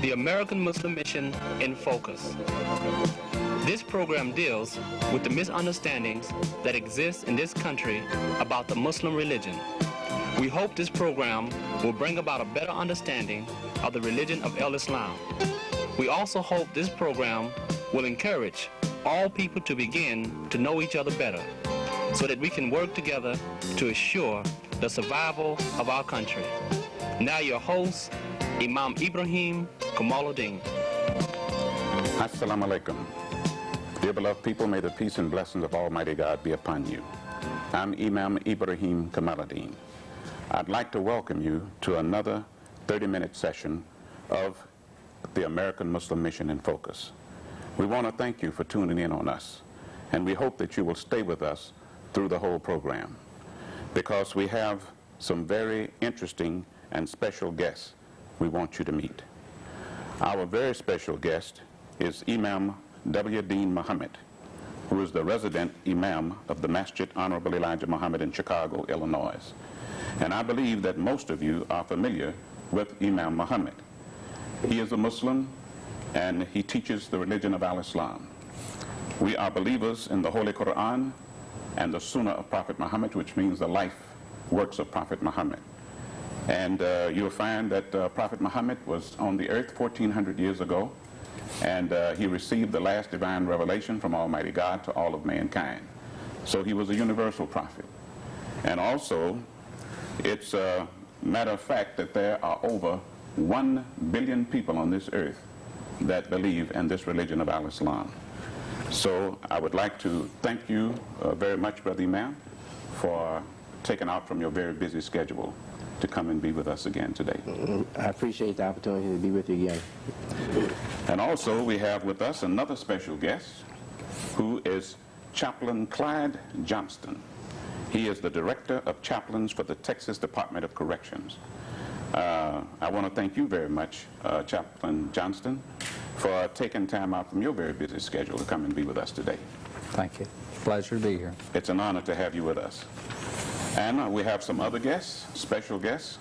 the American Muslim Mission in Focus. This program deals with the misunderstandings that exist in this country about the Muslim religion. We hope this program will bring about a better understanding of the religion of Islam. We also hope this program will encourage all people to begin to know each other better so that we can work together to assure the survival of our country. Now your host, Imam Ibrahim Kamaluddin. Assalamu alaikum. Dear beloved people, may the peace and blessings of Almighty God be upon you. I'm Imam Ibrahim Kamaluddin. I'd like to welcome you to another 30-minute session of the American Muslim Mission in Focus. We want to thank you for tuning in on us, and we hope that you will stay with us through the whole program, because we have some very interesting and special guests we want you to meet. Our very special guest is Imam W. Dean Mohammed, who is the resident Imam of the Masjid Honorable Elijah Muhammad in Chicago, Illinois. And I believe that most of you are familiar with Imam Mohammed. He is a Muslim, and he teaches the religion of Al-Islam. We are believers in the Holy Quran and the Sunnah of Prophet Muhammad, which means the life works of Prophet Muhammad. And you'll find that Prophet Muhammad was on the earth 1,400 years ago, and he received the last divine revelation from Almighty God to all of mankind. So he was a universal prophet. And also, it's a matter of fact that there are over 1 billion people on this earth that believe in this religion of Al-Islam. So I would like to thank you very much, Brother Imam, for taking out from your very busy schedule to come and be with us again today. I appreciate the opportunity to be with you again. And also we have with us another special guest, who is Chaplain Clyde Johnston. He is the Director of Chaplains for the Texas Department of Corrections. I want to thank you very much, Chaplain Johnston, for taking time out from your very busy schedule to come and be with us today. Thank you. Pleasure to be here. It's an honor to have you with us. And we have some other guests, special guests.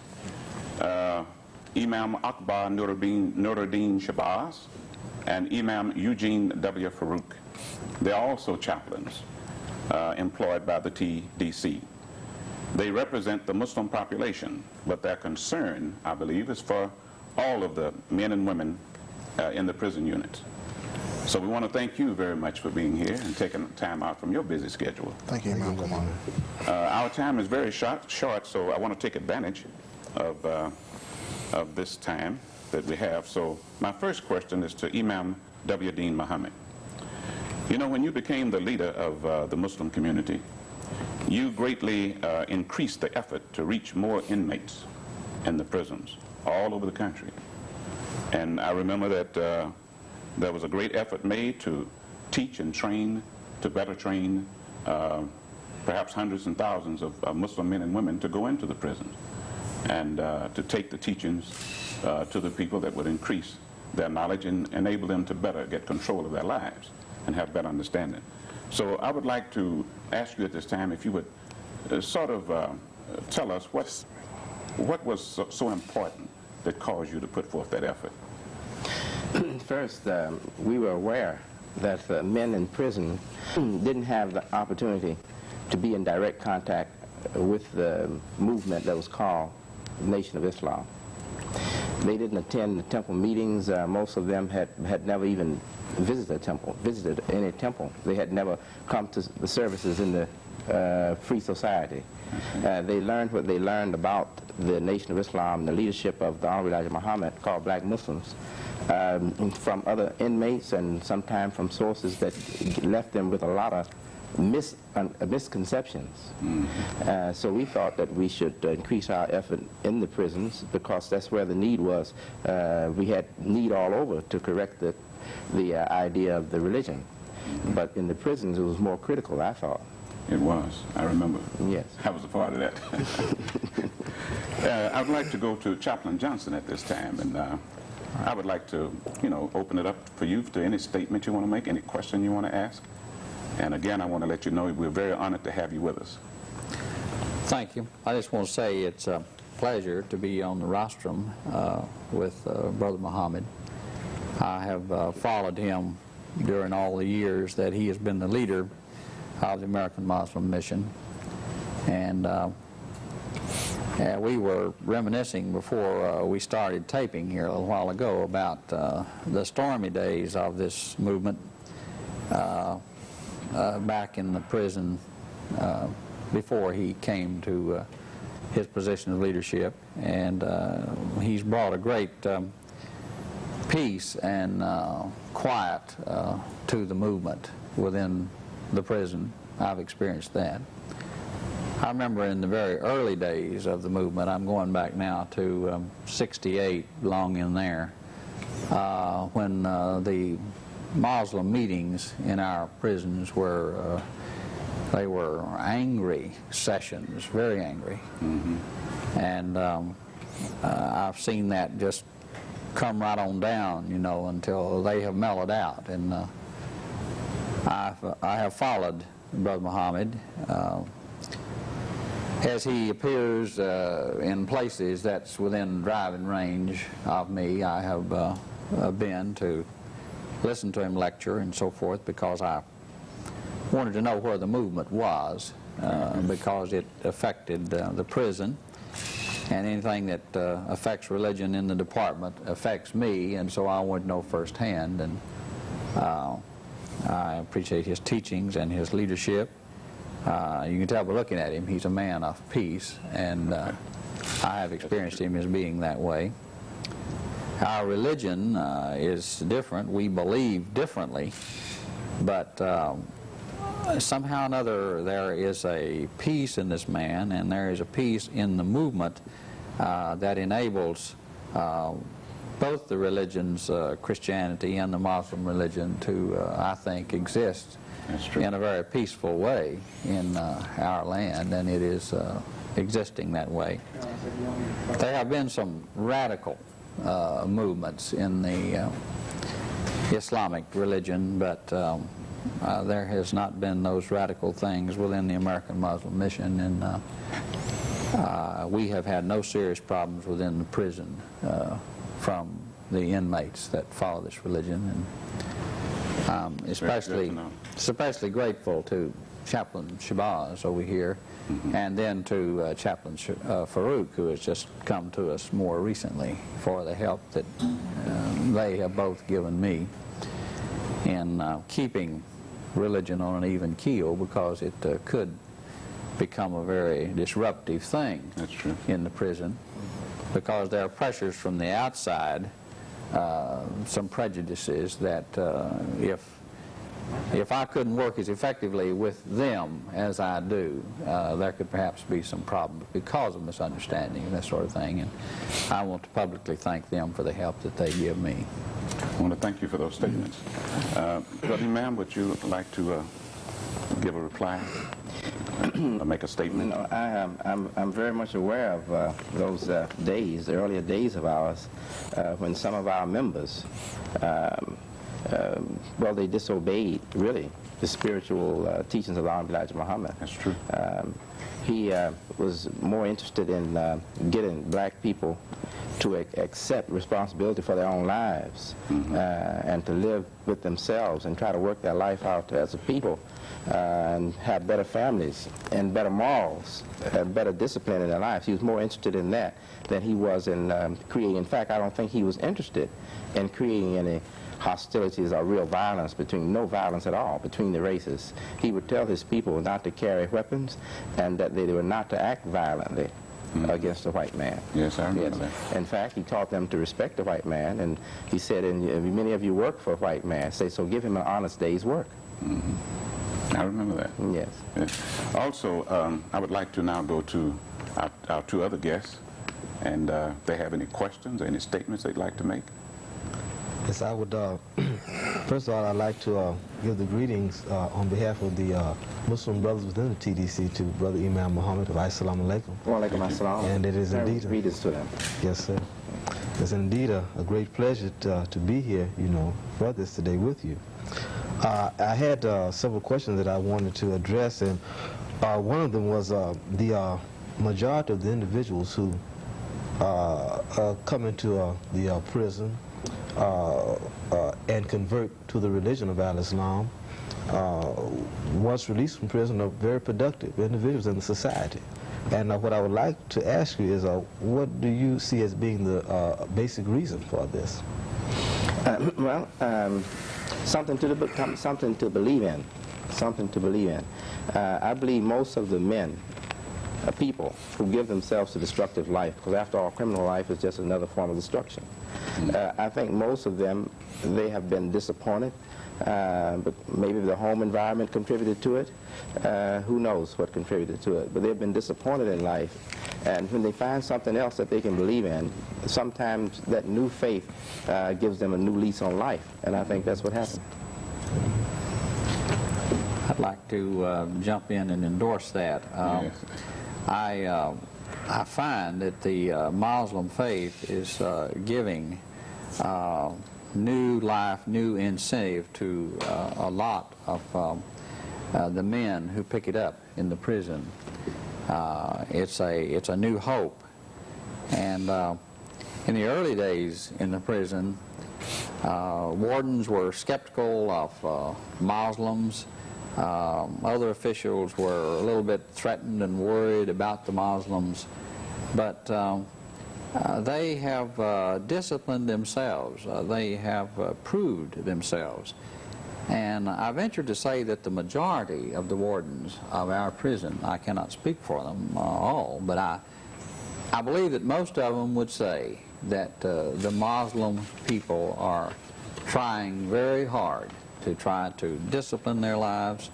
Imam Akbar Nuruddin Shabazz and Imam Eugene W. Farouk. They're also chaplains employed by the TDC. They represent the Muslim population, but their concern, I believe, is for all of the men and women in the prison units. So we want to thank you very much for being here and taking time out from your busy schedule. Thank you, Imam. Come on. Our time is very short, so I want to take advantage of this time that we have. So my first question is to Imam W. Dean Mohammed. You know, when you became the leader of the Muslim community, you greatly increased the effort to reach more inmates in the prisons all over the country. And I remember that there was a great effort made to teach and train, to better train perhaps hundreds and thousands of Muslim men and women to go into the prisons and to take the teachings to the people that would increase their knowledge and enable them to better get control of their lives and have better understanding. So I would like to ask you at this time if you would sort of tell us what was so important that caused you to put forth that effort. First, we were aware that men in prison didn't have the opportunity to be in direct contact with the movement that was called the Nation of Islam. They didn't attend the temple meetings. Most of them had never even visited any temple. They had never come to the services in the free society. They learned what they learned about the Nation of Islam and the leadership of the Honorable Elijah Muhammad, called black Muslims, from other inmates and sometimes from sources that left them with a lot of misconceptions. So we thought that we should increase our effort in the prisons, because that's where the need was. We had need all over to correct the idea of the religion. But in the prisons it was more critical, I thought. It was. I remember. Yes. I was a part of that. I would like to go to Chaplain Johnson at this time, and I would like to, open it up for you to any statement you want to make, any question you want to ask. And again, I want to let you know we're very honored to have you with us. Thank you. I just want to say it's a pleasure to be on the rostrum with Brother Mohammed. I have followed him during all the years that he has been the leader of the American Muslim Mission. And we were reminiscing before we started taping here a little while ago about the stormy days of this movement back in the prison before he came to his position of leadership. And he's brought a great peace and quiet to the movement within the prison. I've experienced that. I remember in the very early days of the movement, I'm going back now to 68, long in there, when the Muslim meetings in our prisons were, they were angry sessions, very angry. Mm-hmm. And I've seen that just come right on down, you know, until they have mellowed out. And I have followed Brother Mohammed as he appears in places that's within driving range of me. I have been to listen to him lecture and so forth because I wanted to know where the movement was, because it affected the prison, and anything that affects religion in the department affects me, and so I wanted to know firsthand. And I appreciate his teachings and his leadership. You can tell by looking at him, he's a man of peace, and I have experienced him as being that way. Our religion is different. We believe differently, but somehow or another there is a peace in this man, and there is a peace in the movement that enables both the religions, Christianity and the Muslim religion, to, I think, exist in a very peaceful way in our land, and it is existing that way. There have been some radical movements in the Islamic religion, but there has not been those radical things within the American Muslim Mission, and we have had no serious problems within the prison from the inmates that follow this religion. And especially grateful to Chaplain Shabazz over here, mm-hmm. and then to Chaplain Farouk, who has just come to us more recently, for the help that they have both given me in keeping religion on an even keel, because it could become a very disruptive thing. That's true. In the prison, because there are pressures from the outside, some prejudices that if I couldn't work as effectively with them as I do, there could perhaps be some problems because of misunderstanding and that sort of thing. And I want to publicly thank them for the help that they give me. I want to thank you for those statements. Brother Imam, would you like to give a reply or make a statement? You know, I'm very much aware of those days, the earlier days of ours, when some of our members, well, they disobeyed, really, the spiritual teachings of our Elijah Muhammad. That's true. He was more interested in getting black people to accept responsibility for their own lives, mm-hmm. And to live with themselves and try to work their life out as a people, and have better families and better morals and better discipline in their lives. He was more interested in that than he was in creating. In fact, I don't think he was interested in creating any hostilities or real violence, no violence at all between the races. He would tell his people not to carry weapons and that they were not to act violently against the white man. Yes, I remember that. In fact, he taught them to respect the white man, and he said, and many of you work for a white man, so give him an honest day's work. Mm-hmm. I remember that. Yes. Yes. Also, I would like to now go to our two other guests, and if they have any questions or any statements they'd like to make. Yes, I would, first of all, I'd like to give the greetings on behalf of the Muslim brothers within the TDC to Brother Imam Mohammed of Assalamu alaikum. Wa alaikum assalam. And it is indeed greetings to them. Yes, sir. It's indeed a great pleasure to be here, you know, for this today with you. I had several questions that I wanted to address, and one of them was the majority of the individuals who come into the prison and convert to the religion of Al-Islam, once released from prison, are very productive individuals in the society. And what I would like to ask you is, what do you see as being the basic reason for this? Something to believe in. Something to believe in. I believe most of the men, people who give themselves to destructive life, because after all, criminal life is just another form of destruction. I think most of them, they have been disappointed. But maybe the home environment contributed to it. Who knows what contributed to it? But they've been disappointed in life. And when they find something else that they can believe in, sometimes that new faith gives them a new lease on life. And I think that's what happened. I'd like to jump in and endorse that. I find that the Muslim faith is giving new life, new incentive to a lot of the men who pick it up in the prison. It's a new hope. And in the early days in the prison, wardens were skeptical of Muslims. Other officials were a little bit threatened and worried about the Muslims. But they have disciplined themselves. They have proved themselves. And I venture to say that the majority of the wardens of our prison, I cannot speak for them all, but I believe that most of them would say that the Muslim people are trying very hard to try to discipline their lives,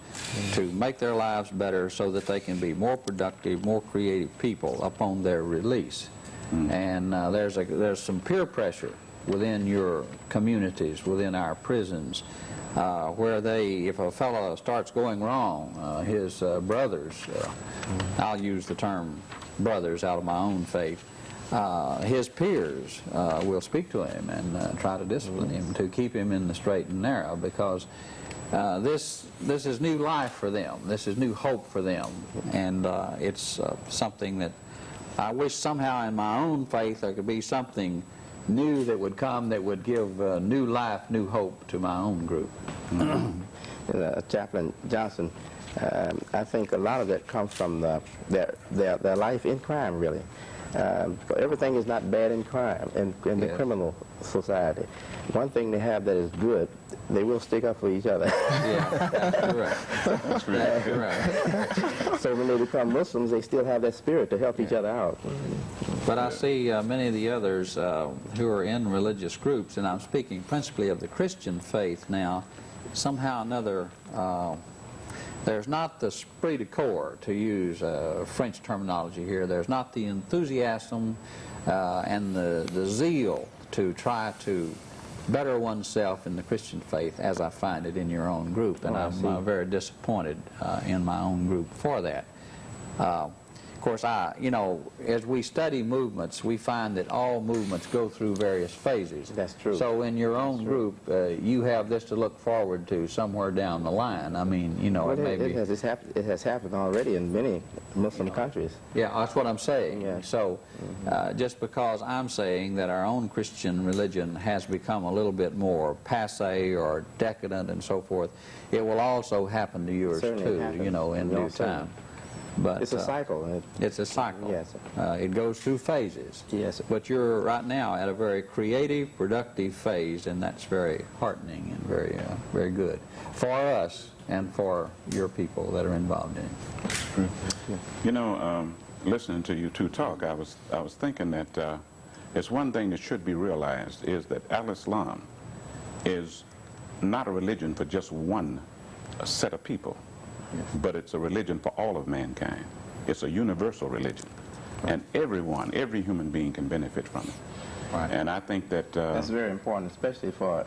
to make their lives better so that they can be more productive, more creative people upon their release. And there's some peer pressure within your communities, within our prisons, where if a fellow starts going wrong, his brothers, I'll use the term brothers out of my own faith, his peers will speak to him and try to discipline him to keep him in the straight and narrow, because this is new life for them. This is new hope for them, and it's something that I wish somehow in my own faith there could be something new that would come that would give new life, new hope to my own group. Chaplain Johnson, I think a lot of that comes from their life in crime, really. Everything is not bad in crime, in the criminal society. One thing they have that is good, they will stick up for each other. Yeah, you're right. That's right. You're right. So when they become Muslims, they still have that spirit to help each other out. But I see many of the others who are in religious groups, and I'm speaking principally of the Christian faith now, somehow or another, there's not the esprit de corps, to use French terminology here. There's not the enthusiasm and the zeal to try to better oneself in the Christian faith as I find it in your own group. And I'm very disappointed in my own group for that. Of course, as we study movements, we find that all movements go through various phases. That's true. So in your own group, you have this to look forward to somewhere down the line. I mean, well, it has happened already in many Muslim countries. Yeah, that's what I'm saying. Yeah. So just because I'm saying that our own Christian religion has become a little bit more passé or decadent and so forth, it will also happen to yours too, in due time. But it's a cycle. It's a cycle. Yes. It goes through phases. Yes. But you're right now at a very creative, productive phase, and that's very heartening and very good for us and for your people that are involved in it. You know, listening to you two talk, I was thinking that it's one thing that should be realized is that Al-Islam is not a religion for just one set of people. But it's a religion for all of mankind. It's a universal religion. And every human being can benefit from it. Right. And I think that... that's very important, especially for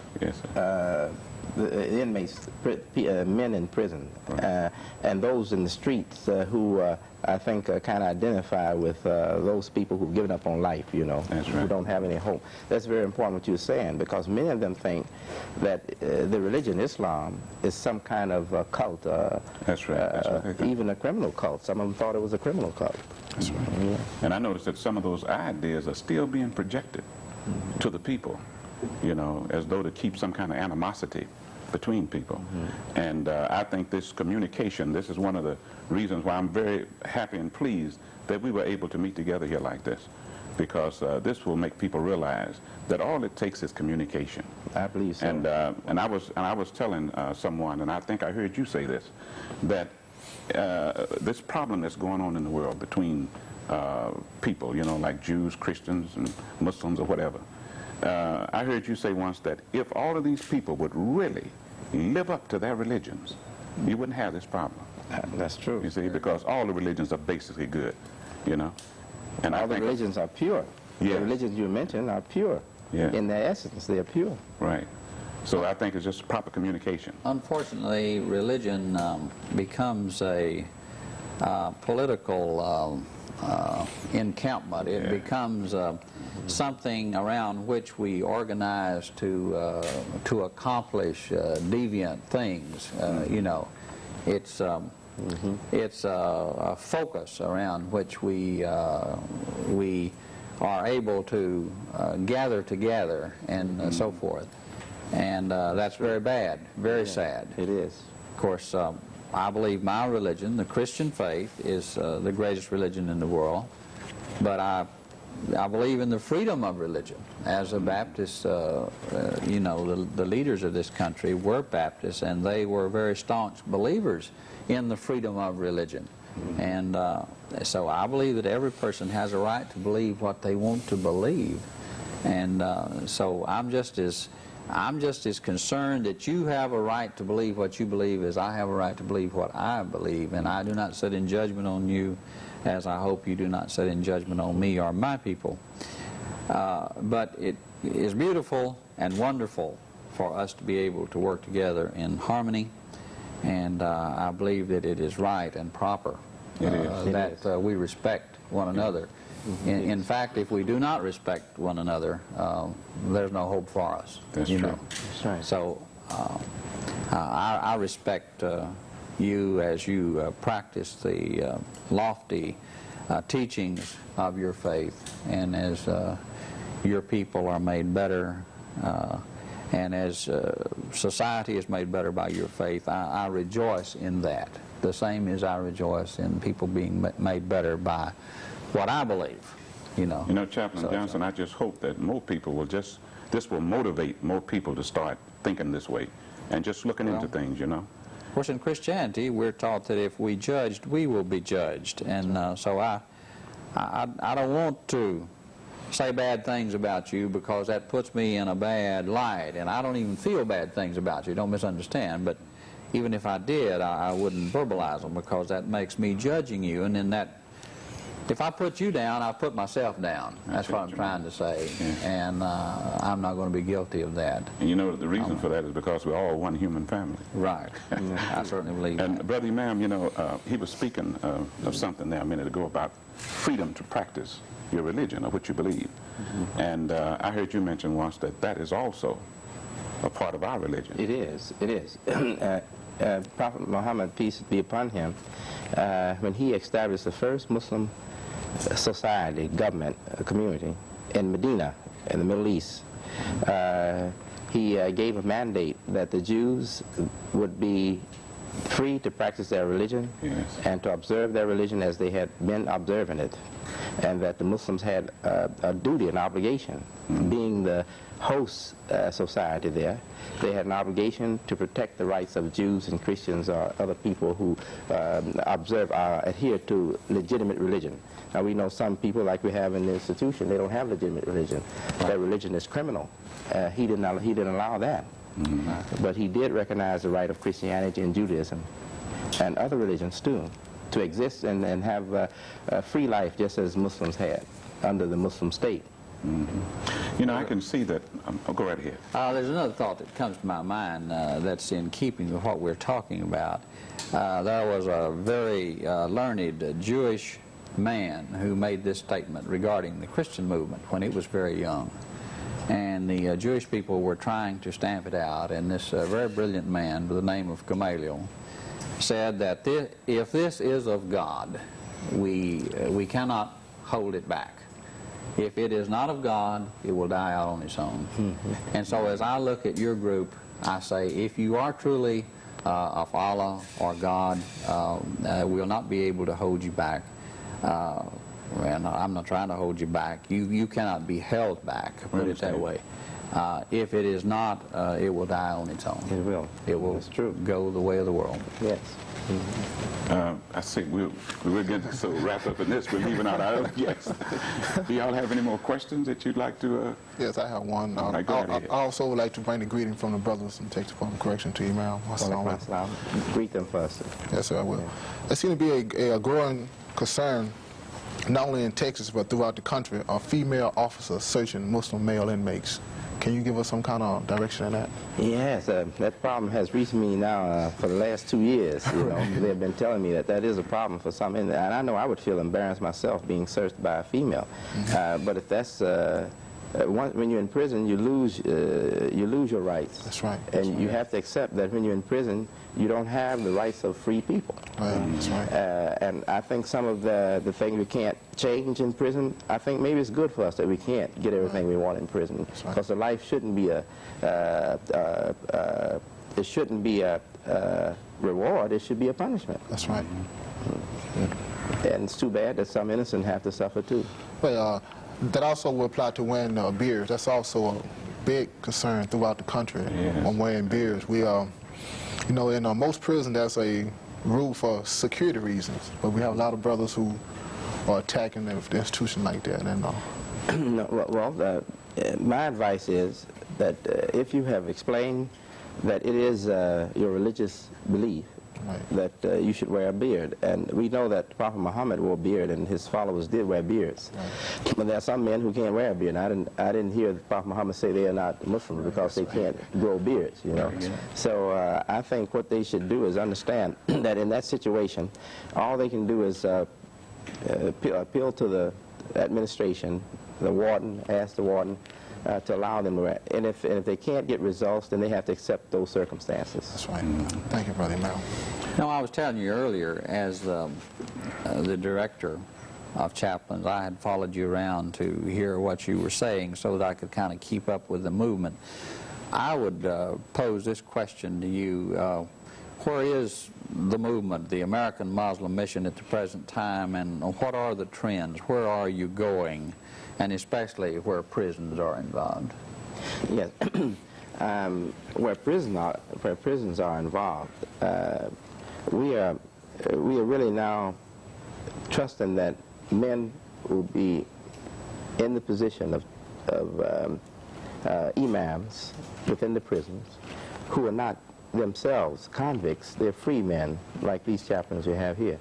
the inmates, men in prison, right. And those in the streets who I think kind of identify with those people who've given up on life, That's right. who don't have any hope. That's very important what you're saying, because many of them think that the religion Islam is some kind of cult. That's right. That's right. Even a criminal cult. Some of them thought it was a criminal cult. That's right. Yeah. And I noticed that some of those ideas are still being projected to the people. you know, as though to keep some kind of animosity between people. And I think this communication, this is one of the reasons why I'm very happy and pleased that we were able to meet together here like this, because this will make people realize that all it takes is communication. I believe so. And I was telling someone, and I think I heard you say this, that this problem that's going on in the world between people, you know, like Jews, Christians, and Muslims, or whatever. I heard you say once that if all of these people would really live up to their religions, you wouldn't have this problem. That's true. You see, because all the religions are basically good, you know. And all the religions are pure. Yes. The religions you mentioned are pure. Yeah. In their essence, they are pure. Right. So I think it's just proper communication. Unfortunately, religion becomes a political encampment. It becomes something around which we organize to accomplish deviant things. You know, it's a focus around which we are able to gather together and so forth. And that's very bad, very sad. It is. Of course, I believe my religion, the Christian faith, is the greatest religion in the world. But I believe in the freedom of religion. As a Baptist, you know, the leaders of this country were Baptists, and they were very staunch believers in the freedom of religion. And so I believe that every person has a right to believe what they want to believe. And so I'm just as concerned that you have a right to believe what you believe as I have a right to believe what I believe. And I do not sit in judgment on you, as I hope you do not sit in judgment on me or my people. But it is beautiful and wonderful for us to be able to work together in harmony. And I believe that it is right and proper that we respect one another. In fact, if we do not respect one another, there's no hope for us. That's you true. know. That's right. So I respect you as you practice the lofty teachings of your faith, and as your people are made better, and as society is made better by your faith. I rejoice in that, the same as I rejoice in people being made better by what I believe, you know. You know, Chaplain Johnson, I just hope that more people will this will motivate more people to start thinking this way and just looking into things, you know. Of course, in Christianity, we're taught that if we judged, we will be judged. And so I don't want to say bad things about you, because that puts me in a bad light. And I don't even feel bad things about you, don't misunderstand. But even if I did, I wouldn't verbalize them, because that makes me judging you. And then that, if I put you down, I put myself down. That's what I'm trying to say. Yeah. And I'm not going to be guilty of that. And you know, the reason for that is because we're all one human family. Right. I certainly believe and that. Brother Imam, you know, he was speaking of something there a minute ago about freedom to practice your religion or what you believe. And I heard you mention once that that is also a part of our religion. It is. It is. Prophet Muhammad, peace be upon him, when he established the first Muslim society, government, community in Medina, in the Middle East, he gave a mandate that the Jews would be free to practice their religion and to observe their religion as they had been observing it, and that the Muslims had a duty, an obligation, being the host society there. They had an obligation to protect the rights of Jews and Christians or other people who adhere to legitimate religion. Now, we know some people, like we have in the institution, they don't have legitimate religion. Their religion is criminal. He didn't allow that. But he did recognize the right of Christianity and Judaism and other religions too to exist and have a free life, just as Muslims had under the Muslim state. You know, I can see that. I'll go right ahead. There's another thought that comes to my mind that's in keeping with what we're talking about. There was a very learned Jewish man who made this statement regarding the Christian movement when he was very young. And the Jewish people were trying to stamp it out, and this very brilliant man by the name of Gamaliel said that if this is of God, we cannot hold it back. If it is not of God, it will die out on its own. And so as I look at your group, I say, if you are truly of Allah or God, we'll not be able to hold you back. And I'm not trying to hold you back. You cannot be held back, put it that way. If it is not, it will die on its own. It will. It will go the way of the world. Yes. I see we're getting so wrapped up in this, we're leaving out our other guests. Do y'all have any more questions that you'd like to? Yes, I have one. Right, go I ahead. also would like to bring the greeting from the brothers and take the form of correction to Imam. Greet them first. Yes, sir, I will. There seems to be a growing concern, not only in Texas but throughout the country, of female officers searching Muslim male inmates. Can you give us some kind of direction in that? Yes, that problem has reached me now for the last 2 years. You know, they've been telling me that is a problem for some, and I know I would feel embarrassed myself being searched by a female. But if that's when you're in prison, you lose your rights. That's right. And you have to accept that when you're in prison, you don't have the rights of free people. That's right. And I think some of the things we can't change in prison, I think maybe it's good for us that we can't get everything we want in prison. Because the life shouldn't be it shouldn't be a reward, it should be a punishment. That's right. And it's too bad that some innocent have to suffer too. But that also will apply to wearing beards. That's also a big concern throughout the country on wearing beards. We you know, in most prisons, there's a rule for security reasons, but we have a lot of brothers who are attacking the institution like that. And No, my advice is that if you have explained that it is your religious belief that you should wear a beard, and we know that Prophet Muhammad wore a beard and his followers did wear beards, but there are some men who can't wear a beard. And I didn't hear Prophet Muhammad say they are not Muslims because they can't grow beards, you know. So I think what they should do is understand that in that situation, all they can do is appeal to the administration, the warden, ask the warden to allow them to wear. And if they can't get results, then they have to accept those circumstances. That's right. Thank you, Brother Imam. No, I was telling you earlier, as the director of chaplains, I had followed you around to hear what you were saying so that I could kind of keep up with the movement. I would pose this question to you. Where is the movement, the American Muslim Mission at the present time, and what are the trends? Where are you going, and especially where prisons are involved? Yes, where prisons are involved, we are really now trusting that men will be in the position of imams within the prisons who are not themselves convicts. They're free men like these chaplains we have here,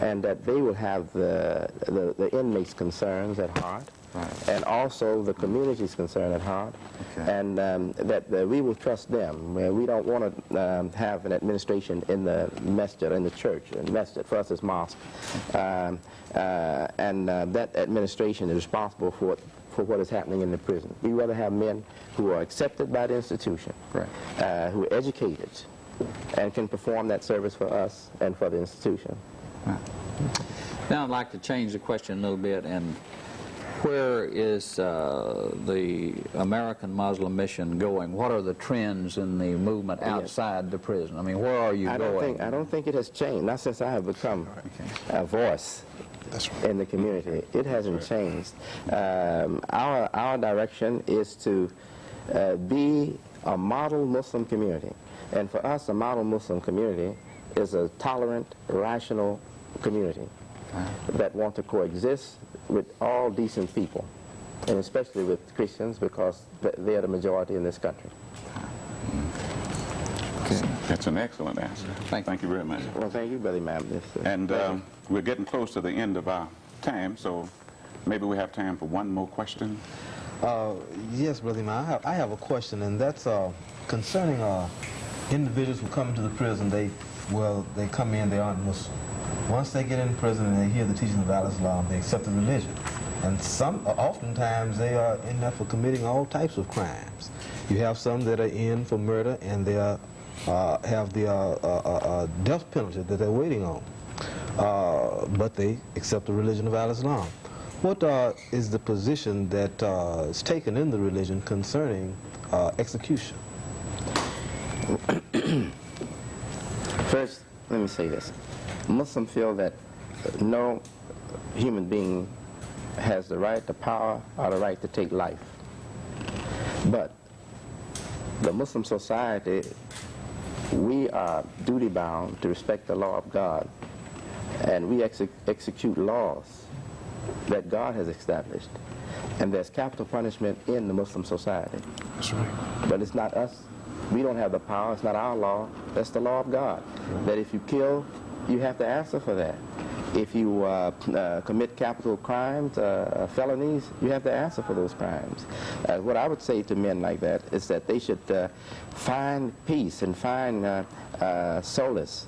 and that they will have the inmates' concerns at heart, and also the community's concern at heart, and that we will trust them. We don't want to have an administration in the masjid, in the church, and masjid for us is mosque, and that administration is responsible for what is happening in the prison. We rather have men who are accepted by the institution, who are educated, and can perform that service for us and for the institution. Now I'd like to change the question a little bit, and where is the American Muslim Mission going? What are the trends in the movement outside the prison? I mean, where are you going? I don't think it has changed, not since I have become a voice in the community. It hasn't changed. Our direction is to be a model Muslim community. And for us, a model Muslim community is a tolerant, rational community that want to coexist with all decent people, and especially with Christians, because they are the majority in this country. That's an excellent answer. Thank you very much. Well, thank you, Brother Imam. And we're getting close to the end of our time, so maybe we have time for one more question. Yes, Brother Imam, I have a question, and that's concerning individuals who come into the prison. They come in, they aren't Muslim. Once they get in prison and they hear the teachings of Al-Islam, they accept the religion. And oftentimes they are in there for committing all types of crimes. You have some that are in for murder, and they have the death penalty that they're waiting on. But they accept the religion of Al-Islam. What is the position that is taken in the religion concerning execution? First, let me say this. Muslims feel that no human being has the right, the power, or the right to take life. But the Muslim society, we are duty-bound to respect the law of God, and we execute laws that God has established. And there's capital punishment in the Muslim society. That's right. But it's not us. We don't have the power. It's not our law. That's the law of God. That if you kill, you have to answer for that. If you commit capital crimes, felonies, you have to answer for those crimes. What I would say to men like that is that they should find peace and find solace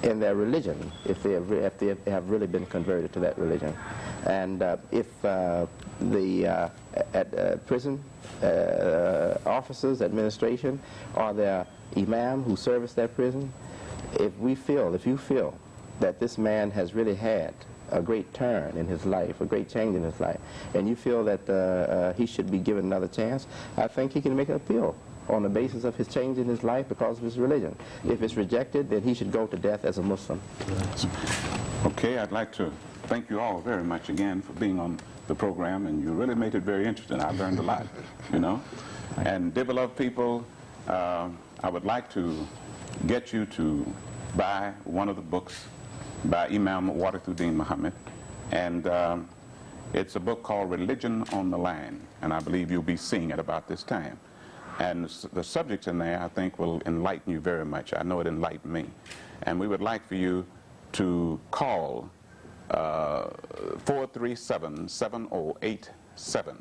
in their religion if they have really been converted to that religion. And if the prison officers, administration, or their imam who service that prison, if you feel that this man has really had a great turn in his life, a great change in his life, and you feel that he should be given another chance, I think he can make an appeal on the basis of his change in his life because of his religion. If it's rejected, then he should go to death as a Muslim. Okay, I'd like to thank you all very much again for being on the program, and you really made it very interesting. I learned a lot, you know. And dear beloved people, I would like to get you to buy one of the books by Imam Warithuddin Mohammed, and it's a book called Religion on the Line, and I believe you'll be seeing it about this time. And the subjects in there, I think, will enlighten you very much. I know it enlightened me. And we would like for you to call 437-7087,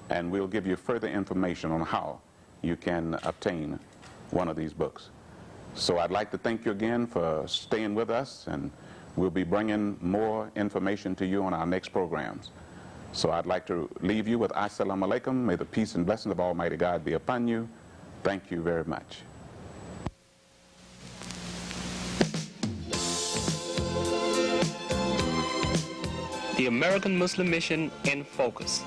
and we'll give you further information on how you can obtain one of these books. So I'd like to thank you again for staying with us, and we'll be bringing more information to you on our next programs. So I'd like to leave you with Assalamu alaikum. May the peace and blessings of Almighty God be upon you. Thank you very much. The American Muslim Mission in Focus.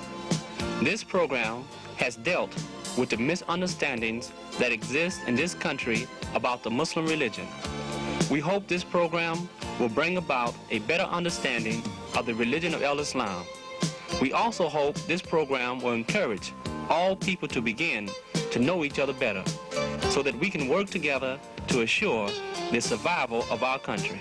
This program has dealt with the misunderstandings that exist in this country about the Muslim religion. We hope this program will bring about a better understanding of the religion of Islam. We also hope this program will encourage all people to begin to know each other better so that we can work together to assure the survival of our country.